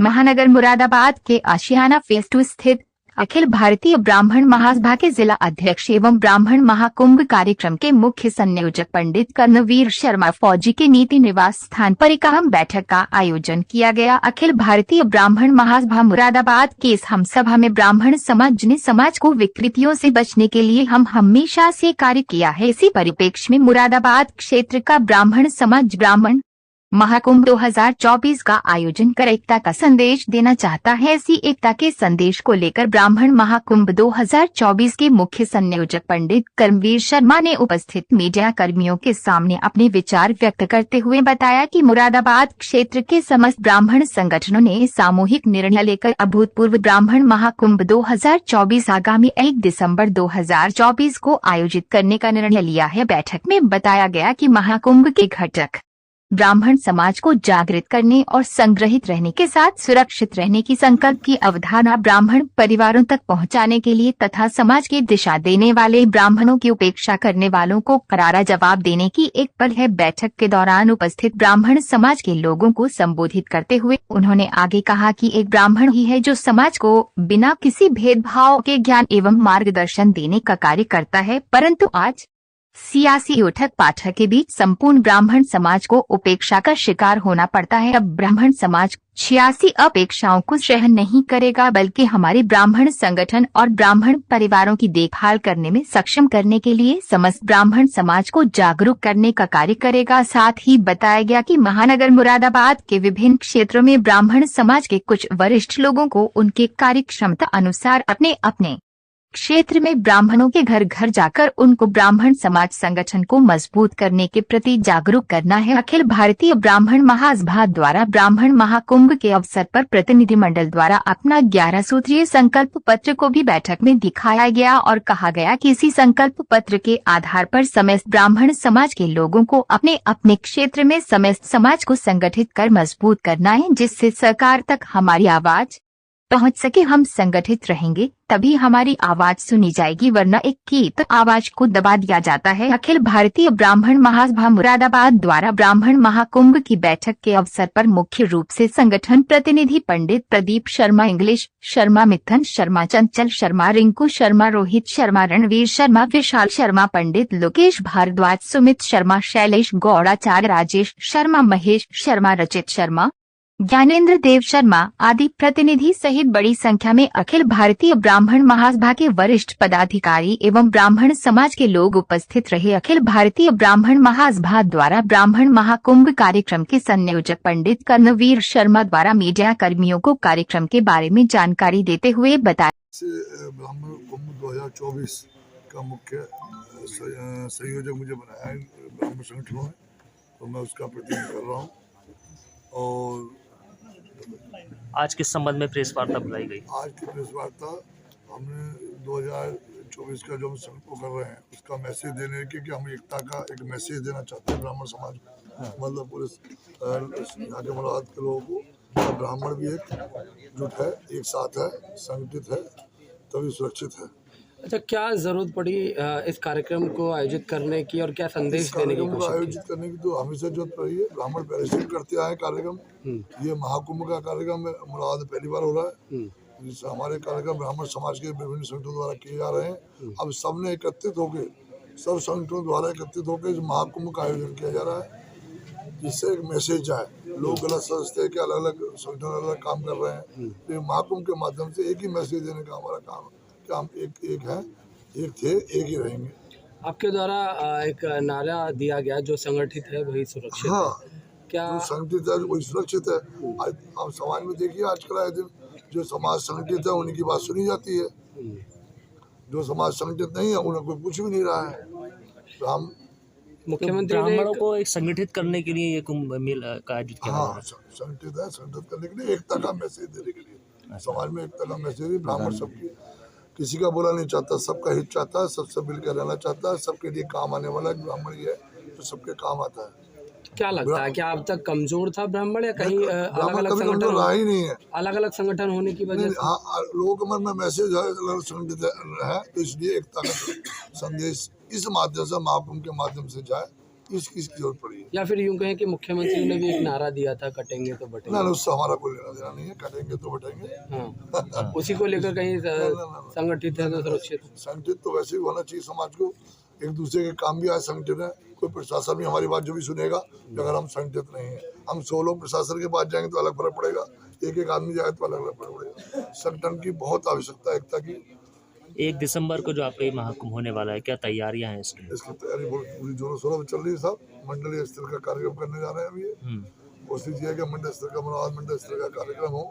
महानगर मुरादाबाद के आशियाना फेज 2 स्थित अखिल भारतीय ब्राह्मण महासभा के जिला अध्यक्ष एवं ब्राह्मण महाकुंभ कार्यक्रम के मुख्य संयोजक पंडित कर्णवीर शर्मा फौजी के नीति निवास स्थान पर एक अहम बैठक का आयोजन किया गया। अखिल भारतीय ब्राह्मण महासभा मुरादाबाद के इस हम सभा में ब्राह्मण समाज ने समाज को विकृतियों से बचने के लिए हम हमेशा से कार्य किया है। इसी परिप्रेक्ष्य में मुरादाबाद क्षेत्र का ब्राह्मण समाज ब्राह्मण महाकुंभ 2024 का आयोजन कर एकता का संदेश देना चाहता है। ऐसी एकता के संदेश को लेकर ब्राह्मण महाकुंभ 2024 के मुख्य संयोजक पंडित कर्णवीर शर्मा ने उपस्थित मीडिया कर्मियों के सामने अपने विचार व्यक्त करते हुए बताया कि मुरादाबाद क्षेत्र के समस्त ब्राह्मण संगठनों ने सामूहिक निर्णय लेकर अभूतपूर्व ब्राह्मण महाकुंभ 2024 आगामी 1 दिसंबर 2024 को आयोजित करने का निर्णय लिया है। बैठक में बताया गया कि महाकुंभ के घटक ब्राह्मण समाज को जागृत करने और संग्रहित रहने के साथ सुरक्षित रहने की संकल्प की अवधारणा ब्राह्मण परिवारों तक पहुंचाने के लिए तथा समाज की दिशा देने वाले ब्राह्मणों की उपेक्षा करने वालों को करारा जवाब देने की एक पल है। बैठक के दौरान उपस्थित ब्राह्मण समाज के लोगों को संबोधित करते हुए उन्होंने आगे कहा कि एक ब्राह्मण ही है जो समाज को बिना किसी भेदभाव के ज्ञान एवं मार्गदर्शन देने का कार्य करता है, परंतु आज सियासी उठक पाठक के बीच संपूर्ण ब्राह्मण समाज को उपेक्षा का शिकार होना पड़ता है। अब ब्राह्मण समाज 86 अपेक्षाओं को सहन नहीं करेगा, बल्कि हमारे ब्राह्मण संगठन और ब्राह्मण परिवारों की देखभाल करने में सक्षम करने के लिए समस्त ब्राह्मण समाज को जागरूक करने का कार्य करेगा। साथ ही बताया गया कि महानगर मुरादाबाद के विभिन्न क्षेत्रों में ब्राह्मण समाज के कुछ वरिष्ठ लोगों को उनके कार्य क्षमता अनुसार अपने अपने क्षेत्र में ब्राह्मणों के घर घर जाकर उनको ब्राह्मण समाज संगठन को मजबूत करने के प्रति जागरूक करना है। अखिल भारतीय ब्राह्मण महासभा द्वारा ब्राह्मण महाकुंभ के अवसर पर प्रतिनिधिमंडल द्वारा अपना 11 सूत्रीय संकल्प पत्र को भी बैठक में दिखाया गया और कहा गया कि इसी संकल्प पत्र के आधार पर समस्त ब्राह्मण समाज के लोगों को अपने अपने क्षेत्र में समस्त समाज को संगठित कर मजबूत करना है, जिससे सरकार तक हमारी आवाज पहुंच सके। हम संगठित रहेंगे तभी हमारी आवाज सुनी जाएगी, वरना एक की तो आवाज को दबा दिया जाता है। अखिल भारतीय ब्राह्मण महासभा मुरादाबाद द्वारा ब्राह्मण महाकुंभ की बैठक के अवसर पर मुख्य रूप से संगठन प्रतिनिधि पंडित प्रदीप शर्मा, इंग्लिश शर्मा, मिथुन शर्मा, चंचल शर्मा, रिंकू शर्मा, रोहित शर्मा, रणवीर शर्मा, विशाल शर्मा, पंडित लोकेश भारद्वाज, सुमित शर्मा, शैलेश गौड़ाचार्य, राजेश शर्मा, महेश शर्मा, रचित शर्मा, ज्ञानेंद्र देव शर्मा आदि प्रतिनिधि सहित बड़ी संख्या में अखिल भारतीय ब्राह्मण महासभा के वरिष्ठ पदाधिकारी एवं ब्राह्मण समाज के लोग उपस्थित रहे। अखिल भारतीय ब्राह्मण महासभा द्वारा ब्राह्मण महाकुंभ कार्यक्रम के संयोजक पंडित कर्णवीर शर्मा द्वारा मीडिया कर्मियों को कार्यक्रम के बारे में जानकारी देते हुए बताया। ब्राह्मण कुंभ 2024 का मुख्य संयोजक मुझे बनाया है ब्राह्मण संगठनों में, तो मैं उसका प्रतिनिधित्व कर रहा हूँ। और आज किस संबंध में प्रेस वार्ता बुलाई गई? आज की प्रेस वार्ता हमने 2024 का जो हम संकल्प कर रहे हैं उसका मैसेज देने के कि हम एकता का एक मैसेज देना चाहते हैं ब्राह्मण समाज को, मतलब पूरे यहाँ के मुराद के लोगों को। ब्राह्मण भी एकजुट है, एक साथ है, संगठित है, तभी सुरक्षित है। अच्छा, क्या जरूरत पड़ी इस कार्यक्रम को आयोजित करने की और क्या संदेश देने की कोशिश आयोजित करने की? तो हमेशा जरूरत पड़ी है। ब्राह्मण पहले से करते आए कार्यक्रम, ये महाकुंभ का कार्यक्रम मुराद पहली बार हो रहा है, जिससे हमारे कार्यक्रम ब्राह्मण समाज के विभिन्न संगठनों द्वारा किए जा रहे हैं। अब सबने एकत्रित होकर, सब संगठनों द्वारा एकत्रित होकर इस महाकुंभ का आयोजन किया जा रहा है, जिससे एक मैसेज जाए। लोग गलत समझते हैं कि अलग अलग संगठन अलग अलग काम कर रहे हैं, तो महाकुंभ के माध्यम से एक ही मैसेज देने का हमारा काम है। हम एक है, एक थे, एक ही रहेंगे। आपके द्वारा एक नारा दिया गया, जो संगठित है वही सुरक्षित हाँ, है। क्या जो संगठित है वही सुरक्षित है? आप समाज में देखिए आजकल आए दिन जो समाज संगठित है उनकी बात सुनी जाती है, जो समाज संगठित नहीं है उन्हें कोई पूछ भी नहीं रहा है। तो हम मुख्यमंत्री ब्राह्मणों को एक संगठित करने के लिए ये कुंभ मेला का आयोजित किया। हाँ, संगठित है, संगठित करने के लिए, एकता का मैसेज देने के लिए। समाज में एकता का मैसेज, ब्राह्मण सबकी किसी का बुरा नहीं चाहता, सबका हित चाहता है, सबसे मिलकर रहना चाहता है, सबके लिए काम आने वाला ब्राह्मण ही है जो सबके काम आता है। क्या लगता है, क्या अब तक कमजोर था ब्राह्मण या कहीं अलग अलग संगठन रहा ही नहीं है? अलग अलग संगठन होने की वजह से हाँ, लोगों के मन में मैसेज है अलग संगठित है, तो इसलिए एकता का संदेश इस माध्यम से, महाकुंभ के माध्यम से जाए, इसकी जरूरत पड़ी है। या फिर यूं कहें कि मुख्यमंत्री ने भी एक नारा दिया था, कटेंगे तो बटेंगे। ना उससे हमारा कोई लेना देना नहीं है, कटेंगे तो बटेंगे। हाँ, उसी को लेकर कहीं संगठित है तो सुरक्षित। संगठित तो वैसे ही होना चाहिए, समाज को एक दूसरे के काम भी आज संगठित है। कोई प्रशासन भी हमारी बात जो भी सुनेगा, अगर हम संगठित नहीं है, हम 100 लोग प्रशासन के पास जाएंगे तो अलग फर्क पड़ेगा, एक आदमी जाए तो अलग फर्क पड़ेगा। संगठन की बहुत आवश्यकता है, एकता की। 1 दिसंबर को जो आपका ये महाकुंभ होने वाला है, क्या तैयारियां हैं इसकी? इसकी तैयारी बहुत पूरी जोरों शोरों में चल रही है साहब। मंडलीय स्तर का कार्यक्रम करने जा रहे हैं अभी। कोशिश ये है कि मंडल स्तर का मुराद मंडल स्तर का कार्यक्रम हो।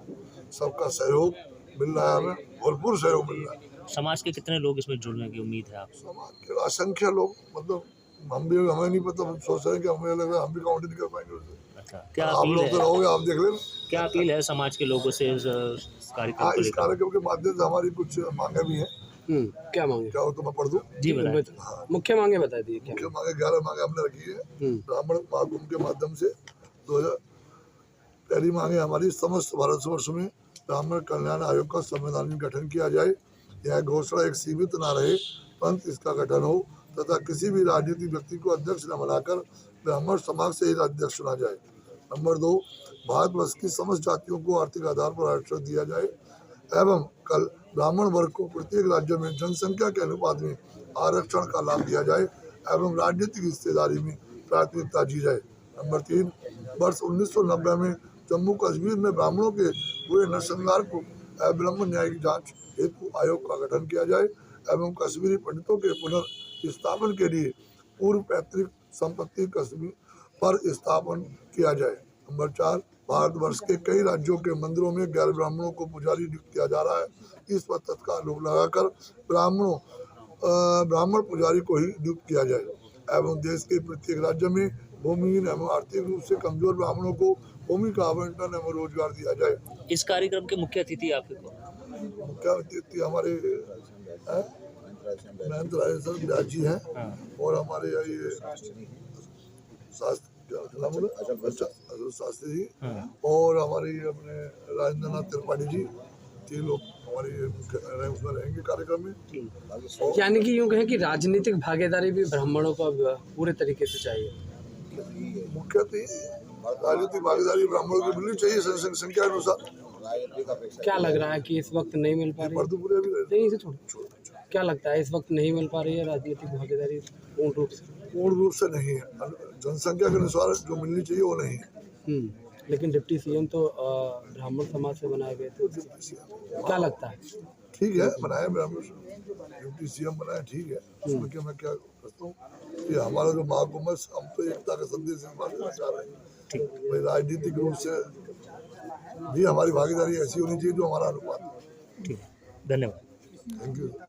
सबका सहयोग मिल रहा है, हमें भरपूर सहयोग मिल रहा है। समाज के कितने लोग इसमें जुड़ने की उम्मीद है आपसे? समाज के असंख्य लोग, मतलब हमें नहीं पता, हम सोच रहे हैं कि हमें लग रहा है हम भी काउंट नहीं कर पाएंगे उसे। अच्छा, क्या आप अपील लोग तो है, रहोगे, आप देख लेना। क्या अपील है समाज के लोगों से इस कार्यक्रम हाँ, को इस लेकर? कार्यक्रम के माध्यम से हमारी कुछ मांगे भी हैं। क्या मांगे? क्या हो तो मैं पढ़ दूं। जी बताएं। हाँ, मुख्य मांगे बता दिए क्या? मुख्य मांगे 11 मांगे हमने रखी है ब्राह्मण महाकुंभ के माध्यम से। 2000 पहली मांगे हमारी, समस्त भारतवर्ष में ब्राह्मण कल्याण आयोग का संवैधानिक गठन किया जाए। यह घोषणा एक सीमित न रहे, परंतु इसका गठन हो तथा किसी भी राजनीतिक व्यक्ति को अध्यक्ष न बनाकर ब्राह्मण समाज से ही अध्यक्ष चुना जाए। नंबर 2, भारतवर्ष की समस्त जातियों को आर्थिक आधार पर आरक्षण दिया जाए एवं कल ब्राह्मण वर्ग को प्रत्येक राज्य में जनसंख्या के अनुपात में आरक्षण का लाभ दिया जाए एवं राजनीतिक हिस्सेदारी में प्राथमिकता दी जाए। नंबर 3, वर्ष 1990 में जम्मू कश्मीर में ब्राह्मणों के हुए नरसंहार को अविलंब न्यायिक जांच हेतु आयोग का गठन किया जाए एवं कश्मीरी पंडितों के पुनर्स्थापन के लिए पूर्व पैतृक संपत्ति कश्मीर पर स्थापन किया जाए। नंबर 4, भारतवर्ष के कई राज्यों के मंदिरों में गैर ब्राह्मणों को पुजारी नियुक्त किया जा रहा है। इस पर तत्काल रोक लगाकर ब्राह्मण पुजारी को ही नियुक्त किया जाए एवं देश के प्रत्येक राज्य में भूमिहीन एवं आर्थिक रूप से कमजोर ब्राह्मणों को भूमि का आवंटन एवं रोजगार दिया जाए। इस कार्यक्रम के मुख्य अतिथि आपके को? मुख्य अतिथि हमारे महंत राजेश्वर व्यास जी हैं और हमारे ये शास्त्री जी और हमारे अपने राजेंद्र नाथ त्रिपाठी जी, 3 लोग हमारे उसमें रहेंगे कार्यक्रम में। यानी कि यूं कहें कि राजनीतिक भागीदारी भी ब्राह्मणों को पूरे तरीके से चाहिए। मुख्य राजनीतिक भागीदारी ब्राह्मणों की मिलनी चाहिए संख्या के अनुसार। क्या लग रहा है कि इस वक्त नहीं मिल पा रही है? नहीं, इसे छोड़। क्या लगता है इस वक्त नहीं मिल पा रही है राजनीतिक भागीदारी पूर्ण रूप से? पूर्ण रूप से नहीं है, जनसंख्या के अनुसार जो मिलनी चाहिए वो नहीं है। लेकिन डिप्टी सीएम तो ब्राह्मण समाज से बनाए गए थे, क्या लगता है? ठीक है, बनाए ब्राह्मण डिप्टी सीएम बनाए, ठीक है, उसमें क्या मैं क्या करता हूँ कि हमारा जो महाकुंभ है, हम तो एकता का संदेश इस बात देना चाह रहे हैं। भाई राजनीतिक रूप से भी हमारी भागीदारी ऐसी होनी चाहिए जो हमारा अनुपात। ठीक है, धन्यवाद। Thank you.